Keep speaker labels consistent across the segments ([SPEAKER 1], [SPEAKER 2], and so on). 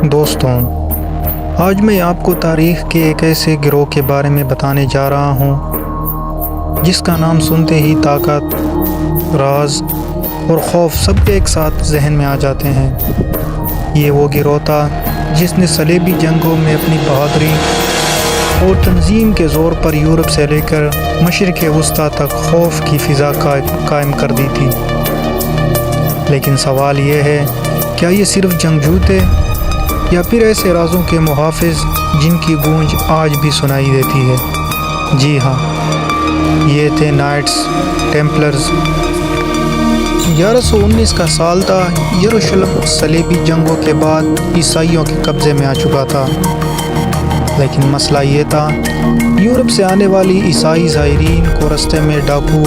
[SPEAKER 1] دوستوں، آج میں آپ کو تاریخ کے ایک ایسے گروہ کے بارے میں بتانے جا رہا ہوں جس کا نام سنتے ہی طاقت، راز اور خوف سب ایک ساتھ ذہن میں آ جاتے ہیں۔ یہ وہ گروہ تھا جس نے صلیبی جنگوں میں اپنی بہادری اور تنظیم کے زور پر یورپ سے لے کر مشرق وسطیٰ تک خوف کی فضا قائم کر دی تھی۔ لیکن سوال یہ ہے، کیا یہ صرف جنگجو تھے یا پھر ایسے رازوں کے محافظ جن کی گونج آج بھی سنائی دیتی ہے؟ جی ہاں، یہ تھے نائٹس ٹیمپلرز۔ 1119 کا سال تھا۔ یروشلم صلیبی جنگوں کے بعد عیسائیوں کے قبضے میں آ چکا تھا، لیکن مسئلہ یہ تھا، یورپ سے آنے والی عیسائی زائرین کو رستے میں ڈاکو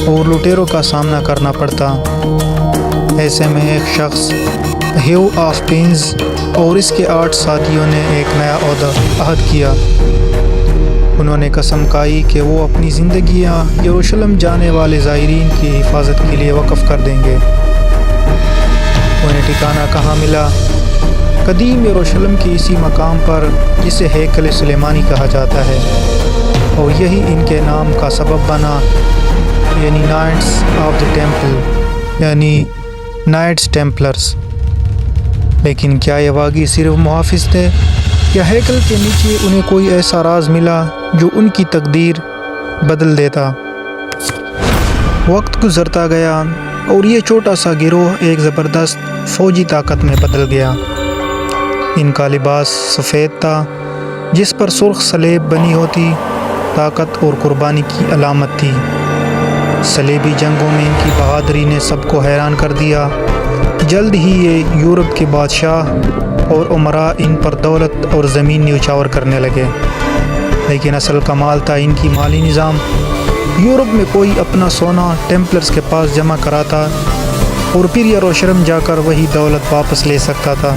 [SPEAKER 1] اور لٹیروں کا سامنا کرنا پڑتا۔ ایسے میں ایک شخص ہیو آف پینز اور اس کے 8 ساتھیوں نے ایک نیا عہد کیا۔ انہوں نے قسم کھائی کہ وہ اپنی زندگیاں یروشلم جانے والے زائرین کی حفاظت کے لیے وقف کر دیں گے۔ انہیں ٹھکانہ کہاں ملا؟ قدیم یروشلم کے اسی مقام پر جسے ہیکل سلیمانی کہا جاتا ہے، اور یہی ان کے نام کا سبب بنا، یعنی نائٹس آف دی ٹیمپل، یعنی نائٹس ٹیمپلرز۔ لیکن کیا یہ واقعی صرف محافظ تھے، یا ہیکل کے نیچے انہیں کوئی ایسا راز ملا جو ان کی تقدیر بدل دیتا؟ وقت گزرتا گیا اور یہ چھوٹا سا گروہ ایک زبردست فوجی طاقت میں بدل گیا۔ ان کا لباس سفید تھا، جس پر سرخ صلیب بنی ہوتی طاقت اور قربانی کی علامت تھی۔ صلیبی جنگوں میں ان کی بہادری نے سب کو حیران کر دیا۔ جلد ہی یہ یورپ کے بادشاہ اور امراء ان پر دولت اور زمین نیچاور کرنے لگے۔ لیکن اصل کمال تھا ان کی مالی نظام۔ یورپ میں کوئی اپنا سونا ٹیمپلرز کے پاس جمع کراتا اور پھر یروشلم جا کر وہی دولت واپس لے سکتا تھا۔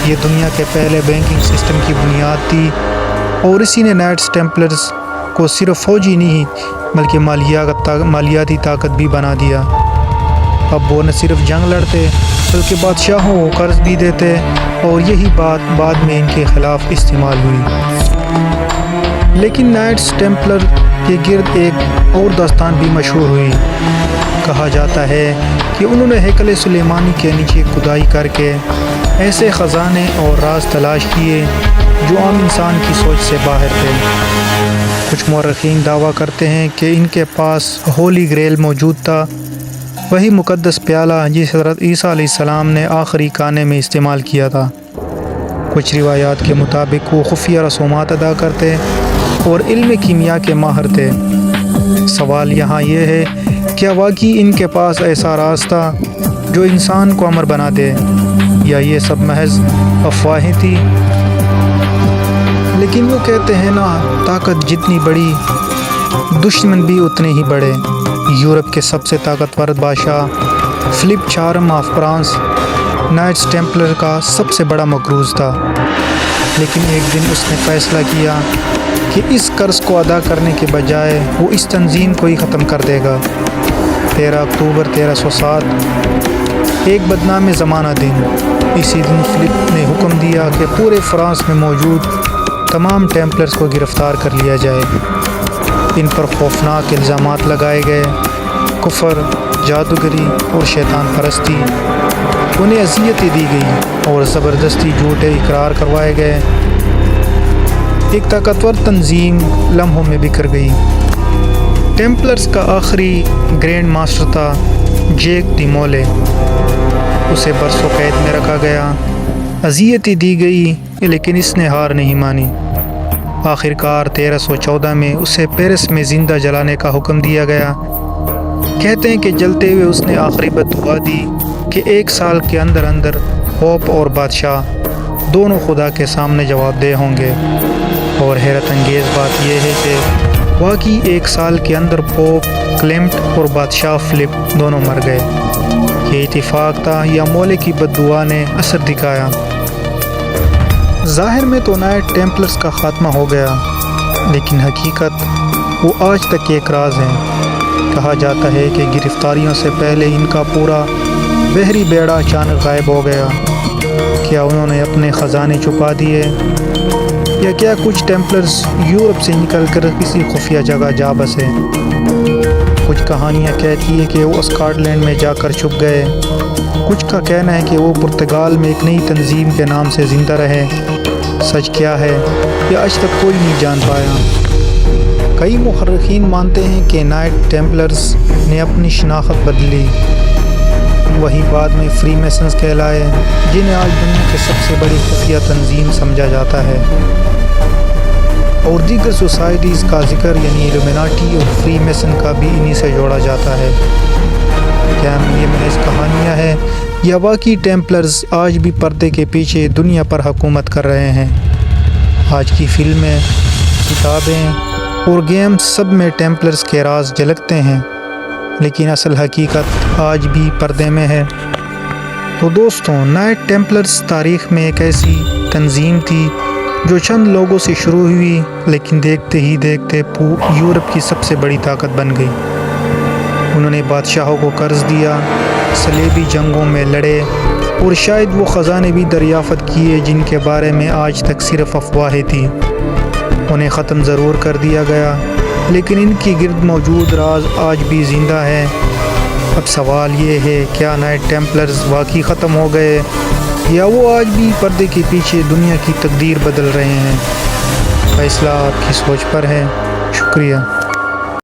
[SPEAKER 1] یہ دنیا کے پہلے بینکنگ سسٹم کی بنیاد تھی، اور اسی نے نائٹس ٹیمپلرز کو صرف فوجی نہیں بلکہ مالیاتی طاقت بھی بنا دیا۔ اب وہ نہ صرف جنگ لڑتے بلکہ بادشاہوں کو قرض بھی دیتے، اور یہی بات بعد میں ان کے خلاف استعمال ہوئی۔ لیکن نائٹس ٹیمپلر کے گرد ایک اور داستان بھی مشہور ہوئی۔ کہا جاتا ہے کہ انہوں نے ہیکل سلیمانی کے نیچے کھدائی کر کے ایسے خزانے اور راز تلاش کیے جو عام انسان کی سوچ سے باہر تھے۔ کچھ مورخین دعویٰ کرتے ہیں کہ ان کے پاس ہولی گریل موجود تھا، وہی مقدس پیالہ جس حضرت عیسیٰ علیہ السلام نے آخری کھانے میں استعمال کیا تھا۔ کچھ روایات کے مطابق وہ خفیہ رسومات ادا کرتے اور علم کیمیا کے ماہر تھے۔ سوال یہاں یہ ہے، کیا واقعی ان کے پاس ایسا راز تھا جو انسان کو امر بنا دے، یا یہ سب محض افواہیں تھی؟ لیکن وہ کہتے ہیں نا، طاقت جتنی بڑی دشمن بھی اتنے ہی بڑے۔ یورپ کے سب سے طاقتور بادشاہ فلپ چہارم آف فرانس نائٹس ٹیمپلر کا سب سے بڑا مقروض تھا۔ لیکن ایک دن اس نے فیصلہ کیا کہ اس قرض کو ادا کرنے کے بجائے وہ اس تنظیم کو ہی ختم کر دے گا۔ 13 اکتوبر 1307، ایک بدنام زمانہ دن، اسی دن فلپ نے حکم دیا کہ پورے فرانس میں موجود تمام ٹیمپلرز کو گرفتار کر لیا جائے۔ ان پر خوفناک الزامات لگائے گئے، کفر، جادوگری اور شیطان پرستی۔ انہیں اذیتیں دی گئی اور زبردستی جھوٹے اقرار کروائے گئے۔ ایک طاقتور تنظیم لمحوں میں بکھر گئی۔ ٹیمپلرز کا آخری گرینڈ ماسٹر تھا جیک ڈی مولے۔ اسے برسوں قید میں رکھا گیا، اذیتیں دی گئی، لیکن اس نے ہار نہیں مانی۔ آخر کار 1314 میں اسے پیرس میں زندہ جلانے کا حکم دیا گیا۔ کہتے ہیں کہ جلتے ہوئے اس نے آخری بددعا دی کہ 1 سال کے اندر اندر پوپ اور بادشاہ دونوں خدا کے سامنے جواب دہ ہوں گے۔ اور حیرت انگیز بات یہ ہے کہ واقعی 1 سال کے اندر پوپ کلیمٹ اور بادشاہ فلپ دونوں مر گئے۔ یہ اتفاق تھا یا مولے کی بددعا نے اثر دکھایا؟ ظاہر میں تو نائٹ ٹیمپلرز کا خاتمہ ہو گیا، لیکن حقیقت وہ آج تک ایک راز ہے۔ کہا جاتا ہے کہ گرفتاریوں سے پہلے ان کا پورا بحری بیڑا اچانک غائب ہو گیا کیا انہوں نے اپنے خزانے چھپا دیے، یا کیا کچھ ٹیمپلرز یورپ سے نکل کر کسی خفیہ جگہ جا بسے؟ کچھ کہانیاں کہتی ہیں کہ وہ اسکاٹ لینڈ میں جا کر چھپ گئے، کچھ کا کہنا ہے کہ وہ پرتگال میں ایک نئی تنظیم کے نام سے زندہ رہے۔ سچ کیا ہے یہ آج تک کوئی نہیں جان پایا۔ کئی مورخین مانتے ہیں کہ نائٹ ٹیمپلرز نے اپنی شناخت بدلی، وہی بعد میں فری میسنز کہلائے، جنہیں آج دنیا کی سب سے بڑی خفیہ تنظیم سمجھا جاتا ہے۔ اور دیگر سوسائٹیز کا ذکر یعنی ایلومیناٹی اور فری میسن کا بھی انہی سے جوڑا جاتا ہے۔ کیا یہ محض کہانیاں ہیں یا واقعی ٹیمپلرز آج بھی پردے کے پیچھے دنیا پر حکومت کر رہے ہیں؟ آج کی فلمیں، کتابیں اور گیم سب میں ٹیمپلرز کے راز جھلکتے ہیں، لیکن اصل حقیقت آج بھی پردے میں ہے۔ تو دوستوں، نائٹ ٹیمپلرز تاریخ میں ایک ایسی تنظیم تھی جو چند لوگوں سے شروع ہوئی، لیکن دیکھتے ہی دیکھتے یورپ کی سب سے بڑی طاقت بن گئی۔ انہوں نے بادشاہوں کو قرض دیا، صلیبی جنگوں میں لڑے، اور شاید وہ خزانے بھی دریافت کیے جن کے بارے میں آج تک صرف افواہیں تھیں۔ انہیں ختم ضرور کر دیا گیا، لیکن ان کی گرد موجود راز آج بھی زندہ ہے۔ اب سوال یہ ہے، کیا نائٹ ٹیمپلرز واقعی ختم ہو گئے، یا وہ آج بھی پردے کے پیچھے دنیا کی تقدیر بدل رہے ہیں؟ فیصلہ آپ کی سوچ پر ہے۔ شکریہ۔